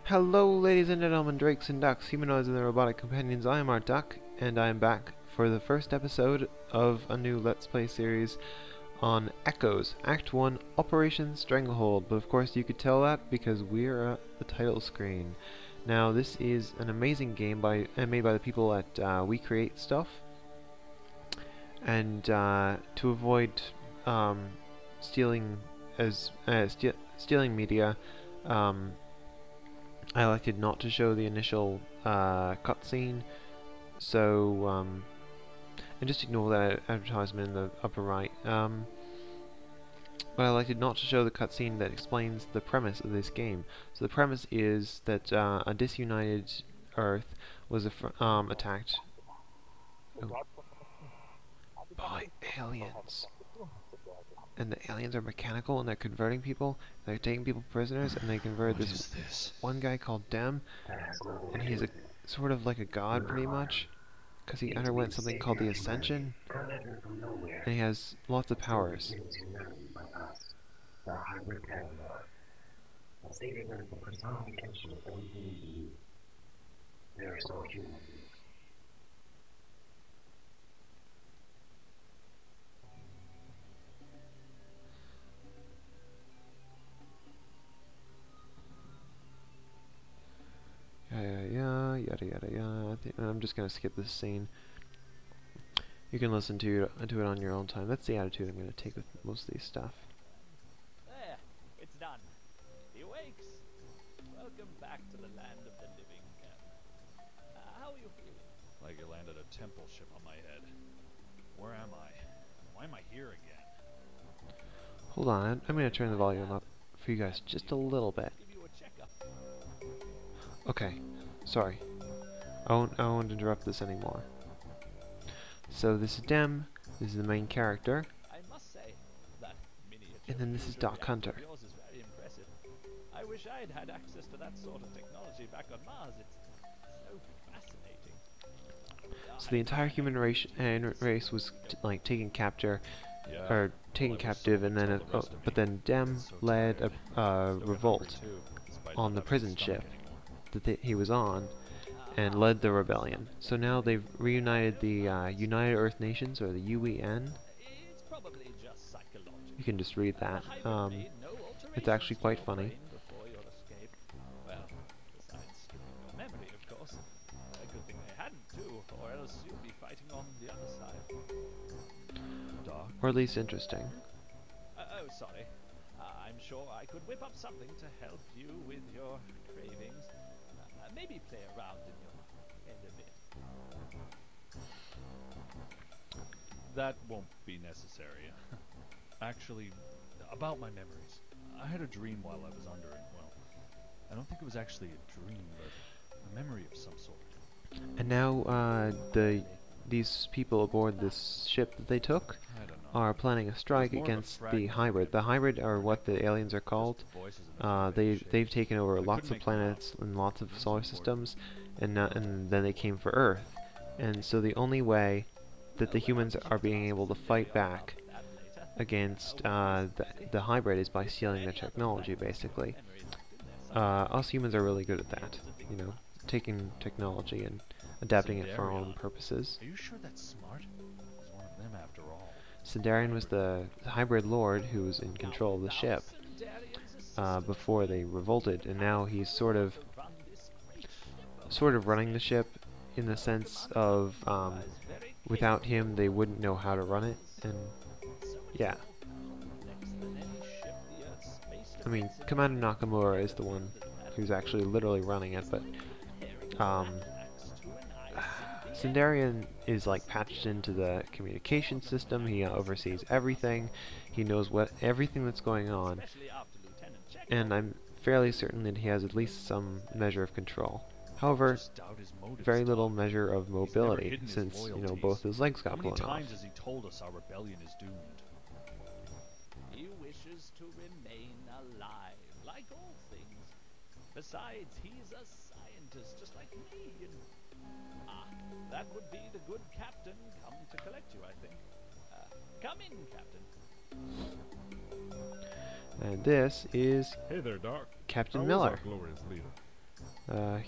Hello, ladies and gentlemen, drakes and ducks, humanoids and their robotic companions. I am Art Duck, and I am back for the first episode of a new Let's Play series on Echoes, Act 1, Operation Stranglehold. But of course you could tell that because we're at the title screen. Now this is an amazing game made by the people at We Create Stuff, and to avoid stealing media, I elected not to show the initial cutscene, so and just ignore that advertisement in the upper right. But I elected not to show the cutscene that explains the premise of this game. So the premise is that a disunited Earth was attacked by aliens. And the aliens are mechanical, and they're converting people. They're taking people prisoners, and they convert this one guy called Dem, and he's a sort of like a god, pretty much, because he underwent something called the Ascension, and he has lots of powers. Yada yada yada. I'm just gonna skip this scene. You can listen to it on your own time. That's the attitude I'm gonna take with most of these stuff. There, it's done. He awakes. Welcome back to the land of the living, Captain. How are you feeling? Like you landed a temple ship on my head. Where am I? Why am I here again? Hold on, I'm gonna turn the volume up for you guys just a little bit. Give you a checkup. Okay, sorry. I won't interrupt this anymore. So this is Dem. This is the main character. I must say that miniature And then this is Doc Hunter. of yours is very impressive. I wish I'd had access to that sort of technology back on Mars. It's so fascinating. So the entire human race was taken captive, and then but then Dem led a revolt on the prison ship that he was on, and led the rebellion. So now they've reunited the United Earth Nations, or the UEN. It's probably just psychological. You can just read that. It's actually quite funny. Before your escape. Well, besides stripping your memory, of course. A good thing they hadn't too, or else you'd be fighting on the other side. Doc? Or at least interesting. Oh, sorry. I'm sure I could whip up something to help you with your cravings. Maybe play around in your head a bit. That won't be necessary. Actually, about my memories. I had a dream while I was under it. Well, I don't think it was actually a dream, but a memory of some sort. And now these people aboard this ship that they took are planning a strike against the hybrid. The hybrid are what the aliens are called. They've taken over lots of planets and lots of solar systems, and then they came for Earth. And so the only way that the humans are being able to fight back against the hybrid is by stealing their technology, basically. Us humans are really good at that, you know, taking technology and adapting it for our own purposes. Are you sure that's smart? He's one of them after all. Sindarian was the hybrid lord who was in control of the ship before they revolted, and now he's sort of running the ship in the sense of without him they wouldn't know how to run it, and yeah. I mean, Commander Nakamura is the one who's actually literally running it, but Sindarian is like patched into the communication system. He oversees everything. He knows everything that's going on, and I'm fairly certain that he has at least some measure of control. However, very little measure of mobility, since both his legs got blown off. How many times has he told us our rebellion is doomed? He wishes to remain alive, like all things. Besides, he's a scientist, just like me. That would be the good captain come to collect you, I think. Come in, Captain. And this is Hey there, Doc. Captain How is Miller. our glorious leader?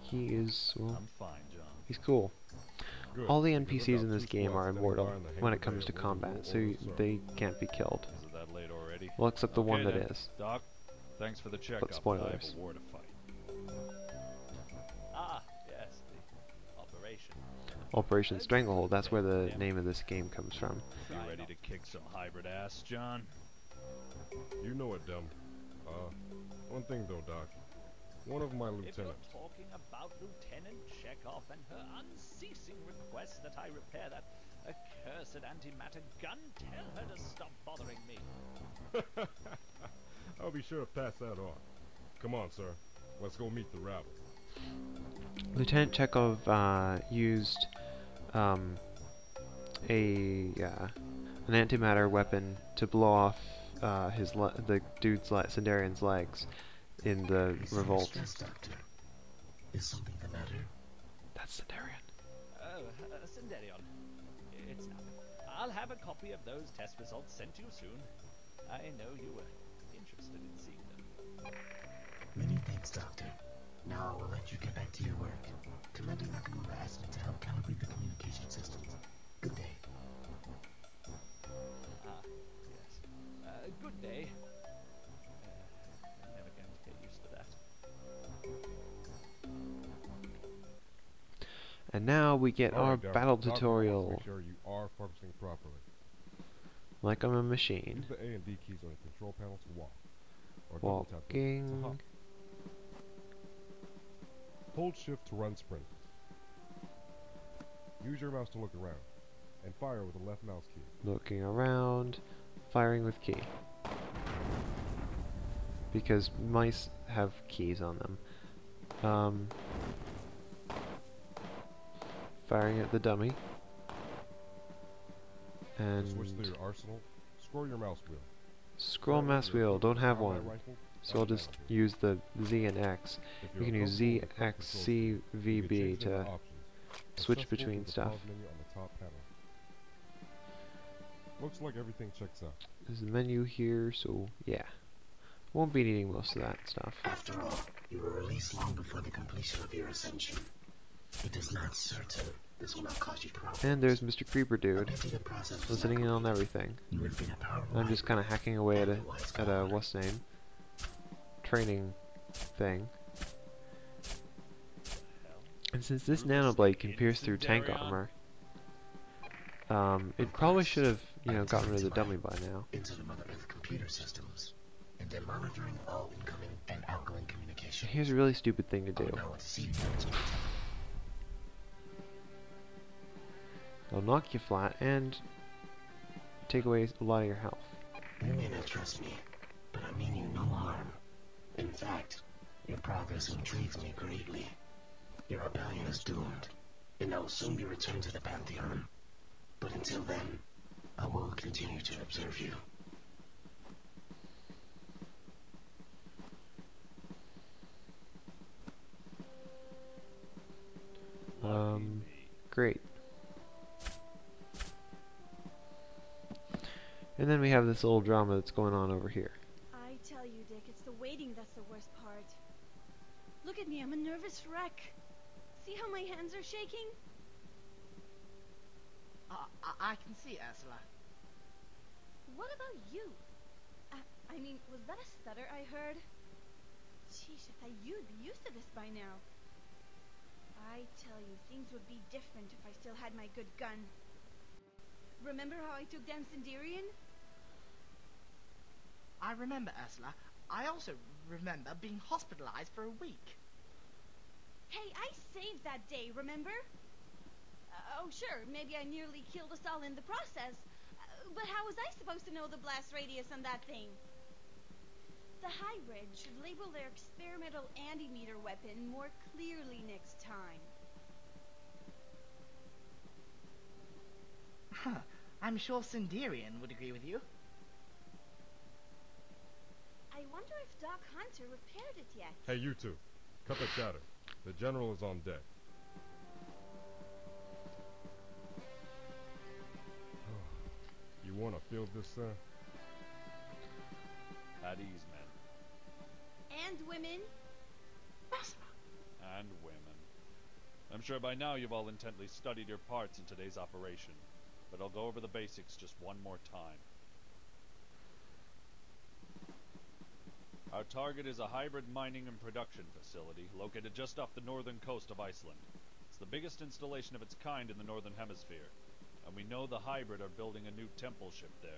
He is, well, I'm fine, John. he's cool. Good, All the because I've NPCs got in this two game squads are standing immortal by in the when hangar it comes bay to awaiting combat, your so orders, sir. they can't be killed. Is it that late already? Well, except the one that then. is. Doc, thanks for the checkup. I have spoilers. a war to fight. Ah, yes, the operation. Operation Stranglehold, that's where the name of this game comes from. You ready to kick some hybrid ass, John? You know it, Dem. One thing though, Doc. One of my If you're lieutenants. talking about Lieutenant Chekhov and her unceasing request that I repair that accursed antimatter gun, tell her to stop bothering me. I'll be sure to pass that on. Come on, sir. Let's go meet the rabble. Lieutenant Chekhov used an antimatter weapon to blow off the dude's Sindarian's legs in the revolt. Is something the matter? That's Sindarian. Oh, Sinderion. It's nothing. I'll have a copy of those test results sent to you soon. I know you were interested in seeing them. Many thanks, Doctor. Now I will let you get back to your work. Commander Nakamura asked me to help calibrate the communication systems. Good day. Ah, yes. Good day. I'm never going to get used to that. And now we get All our right, Doc. battle Doctor wants to tutorial. make sure you are functioning properly. Like I'm a machine. Use the A and D keys on the control panel to walk. Or double tap them to Walking. hop. Hold shift to run sprint. Use your mouse to look around. And fire with the left mouse key. Looking around. Firing with key. Because mice have keys on them. Firing at the dummy. To switch And to your arsenal, scroll your mouse wheel. scroll Fire mouse with your wheel, don't have combat one. rifle, So I'll just automatically. use the Z and X. If You you're can use uncomfortable Z, with the current X, control C, scheme, V, you can B change them to options. switch Accessible between with the stuff. pause menu on the top panel. Looks like everything checks out. There's a menu here, so yeah. Won't be needing most of that stuff. After all, you were released long before the completion of your ascension. It is not certain this will not cause you problems. And there's Mr. Creeper A dude, pity the process was listening in not on everything. You would have been a powerful I'm just kind of hacking away at a what's name training thing. And since this nanoblade can pierce through tank armor, it probably should have, gotten rid of the dummy by now. into the Mother Earth computer systems, and they're monitoring all incoming and outgoing communication. Here's a really stupid thing to do. Now let's see what's going on. They'll knock you flat and take away a lot of your health. You may not trust me, but I mean you no harm. In fact, your progress intrigues me greatly. Your rebellion is doomed, and I will soon be returned to the Pantheon. But until then, I will continue to observe you. Great. And then we have this little drama that's going on over here. I tell you, Dick, it's the waiting that's the worst part. Look at me, I'm a nervous wreck. See how my hands are shaking? I can see, Ursula. What about you? I mean, was that a stutter I heard? Sheesh, I thought you'd be used to this by now. I tell you, things would be different if I still had my good gun. Remember how I took down Sindarian? I remember, Ursula. I also remember being hospitalized for a week. Hey, I saved that day, remember? Oh, sure, maybe I nearly killed us all in the process. But how was I supposed to know the blast radius on that thing? The hybrid should label their experimental antimeter weapon more clearly next time. Huh. I'm sure Sindarian would agree with you. I wonder if Doc Hunter repaired it yet. Hey, you two. Cut the chatter. The general is on deck. You want to field this, sir? At ease, men. And women. Ursula. And and women. I'm sure by now you've all intently studied your parts in today's operation, but I'll go over the basics just one more time. Our target is a hybrid mining and production facility located just off the northern coast of Iceland. It's the biggest installation of its kind in the northern hemisphere, and we know the hybrid are building a new temple ship there.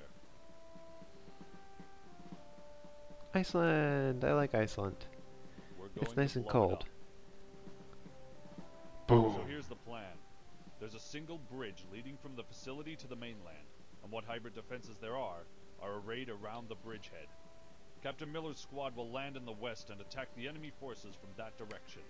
Iceland! I like Iceland. We're It's going nice to and blow it cold. up. Boom! So here's the plan. There's a single bridge leading from the facility to the mainland, and what hybrid defenses there are arrayed around the bridgehead. Captain Miller's squad will land in the west and attack the enemy forces from that direction.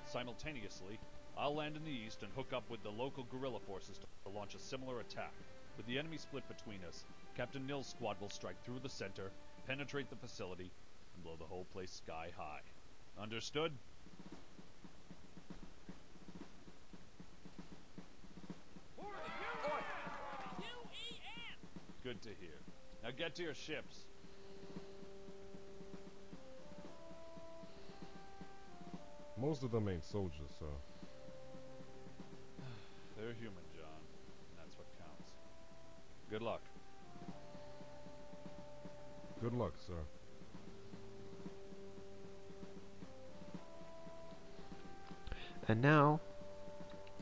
Simultaneously, I'll land in the east and hook up with the local guerrilla forces to launch a similar attack. With the enemy split between us, Captain Nils' squad will strike through the center, penetrate the facility, and blow the whole place sky high. Understood? Good to hear. Now get to your ships. Most of them ain't soldiers, sir. They're human, John. And that's what counts. Good luck. Good luck, sir. And now,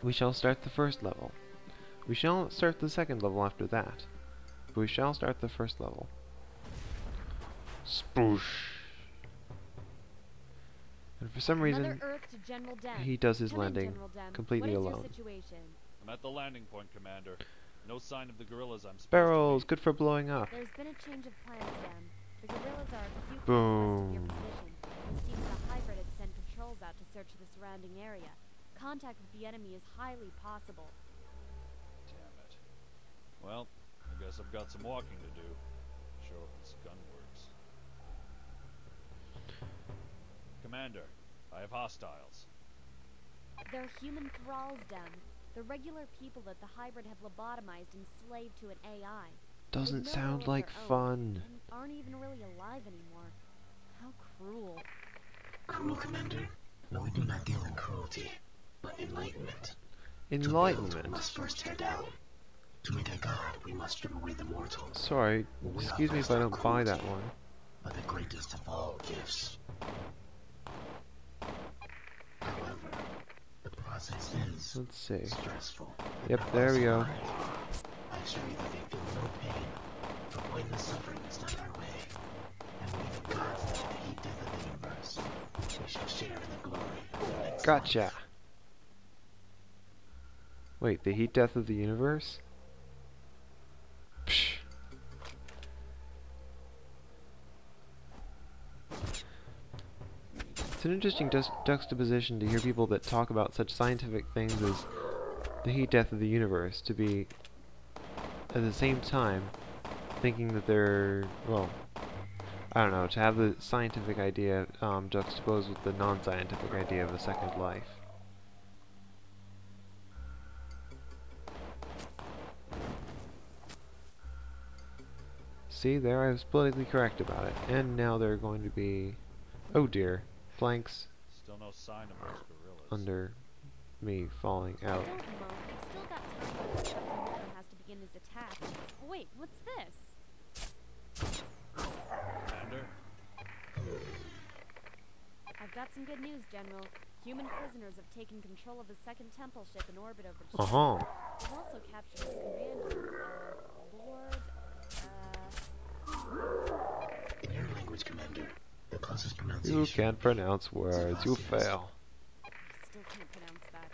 we shall start the first level. We shall not start the second level after that, but we shall start the first level. Spoosh! And for some reason, Earth to General Den. he does his Come in, landing General Den. completely what is alone. Your situation? I'm at the landing point, Commander. No sign of the guerrillas I'm supposed Barrels, to be. good for blowing up. There's been a change of plans, Dan. The guerrillas are a few points west of your Boom. position. It seems the hybrid had sent patrols out to search the surrounding area. Contact with the enemy is highly possible. Damn it. Well, I guess I've got some walking to do. Show if this gun works. Commander, I have hostiles. They're human thralls, Dan. The regular people that the hybrid have lobotomized and slaved to an AI. Doesn't With no will sound of like their own, fun. and aren't even really alive anymore. How cruel. Cruel, Commander? No, we do not deal in cruelty, but enlightenment. To build, Enlightenment. we must first tear down. To meet a god, we must strip away the mortal. Sorry, We excuse me if I offer don't buy that cruelty, one. but the greatest of all gifts. However, the process is Let's see. stressful. Yep, there we go. I assure you that they feel no pain, for pointless suffering is not our way. And we the gods that are the heat death of the universe, we shall share in the glory of the next Gotcha. life. Wait, the heat death of the universe? Psh. It's an interesting juxtaposition to hear people that talk about such scientific things as the heat death of the universe to be, at the same time, thinking that they're, well, I don't know, to have the scientific idea juxtaposed with the non-scientific idea of a second life. See, there I was politically correct about it. And now they're going to be, oh dear, planks Still no sign of those guerrillas. under me falling out. Don't moan. We've still got time before Captain Miller has to begin his attack. Wait, what's this? Commander? I've got some good news, General. Human prisoners have taken control of the second temple ship in orbit over China. They've also captured its commander, Lord, In your language, Commander, the closest You pronunciation can't pronounce words, you fail. I still can't pronounce that.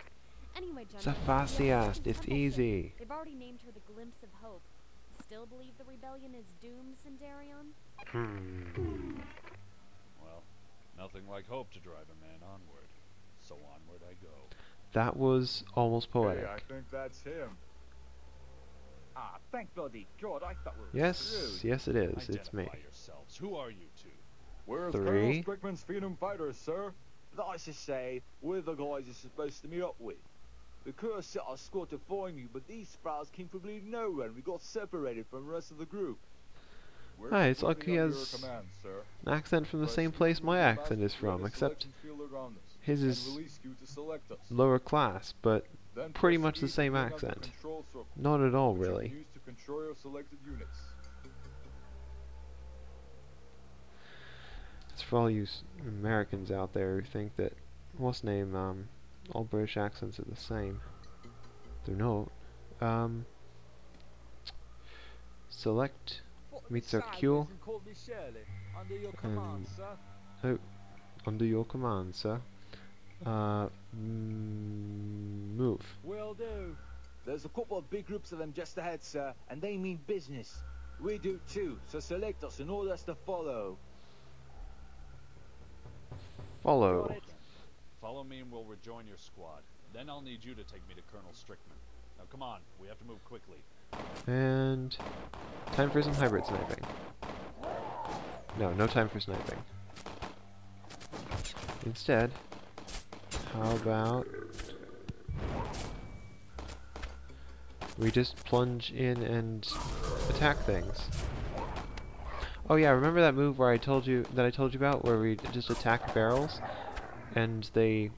Anyway, General, Safasiast, the second it's temple ship, easy. They've already named her the Glimpse of Hope. Still believe the rebellion is doomed, Sindarion? Well, nothing like hope to drive a man onward. So onward I go. That was almost poetic. Hey, I think that's him. Ah, thank bloody God, I thought we were Yes, screwed. yes it is. It's me. Identify yourselves. Who are you two? Where's Three. Colonel Strickman's Phenom fighters, sir? That's to say, we're the guys you're supposed to meet up with. We could have set our squad to find you, but these sprouts came from bleeding nowhere and we got separated from the rest of the group. We're Hi, it's like completely he under your has command, sir. an accent from the Press same E place to my move accent past is the from, other except selection field around us, his and is release you to select us. lower class, but Then pretty press much the E to same bring up the accent. control circle, Not at all, which you can really. use to control your selected units. It's for all you Americans out there who think that, what's name, all British accents are the same. They're not. Select meets our cue. Oh, under your command, sir. Move. Will do. There's a couple of big groups of them just ahead, sir, and they mean business. We do too, so select us and order us to follow. Follow. Follow me and we'll rejoin your squad. Then I'll need you to take me to Colonel Strickman. Now come on, we have to move quickly. And time for some hybrid sniping. No, no time for sniping. Instead, how about we just plunge in and attack things? Oh yeah, remember that move where I told you about, where we just attack barrels and they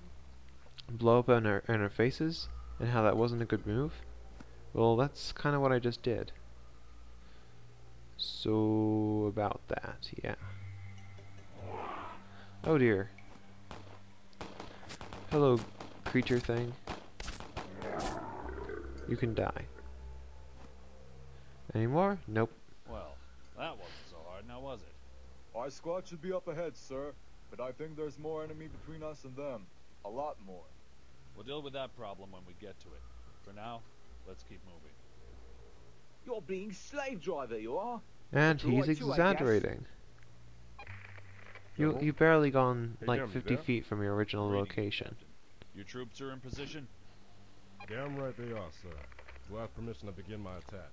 blow up in our faces, and how that wasn't a good move? Well, that's kind of what I just did. So about that, yeah. Oh dear. Hello, creature thing. You can die. Any more? Nope. Well, that wasn't so hard, now was it? Our squad should be up ahead, sir, but I think there's more enemy between us and them. A lot more. We'll deal with that problem when we get to it. For now, let's keep moving. You're being slave driver, you are. And You're he's right too, I guess. exaggerating. General? You've barely gone Hey, like Jeremy, 50 there? feet from your original Greetings, location. Captain. Your troops are in position? Damn right they are, sir. Do I have permission to begin my attack?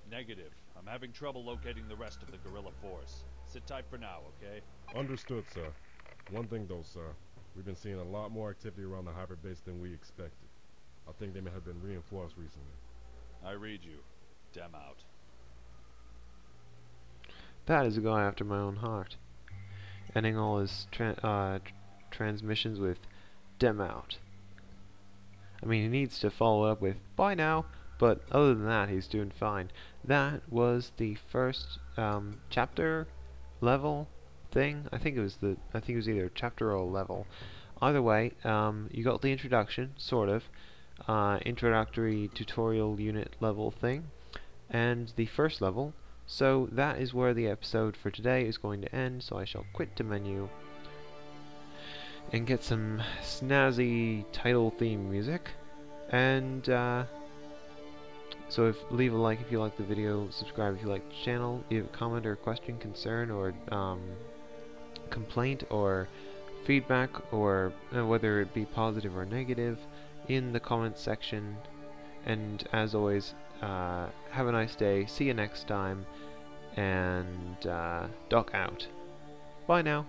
Negative. I'm having trouble locating the rest of the guerrilla force. Sit tight for now, okay? Understood, sir. One thing though, sir. We've been seeing a lot more activity around the hybrid base than we expected. I think they may have been reinforced recently. I read you. Dem out. That is a guy after my own heart. Ending all his transmissions with "dem out." I mean, he needs to follow up with "bye now," but other than that, he's doing fine. That was the first chapter level thing. I think it was either chapter or level. Either way, you got the introduction, sort of, introductory tutorial unit level thing, and the first level. So that is where the episode for today is going to end, so I shall quit the menu and get some snazzy title theme music. And so leave a like if you like the video, subscribe if you like the channel, leave a comment or question, concern, or complaint or feedback, or whether it be positive or negative, in the comments section. And as always, have a nice day, see you next time, and Doc out. Bye now.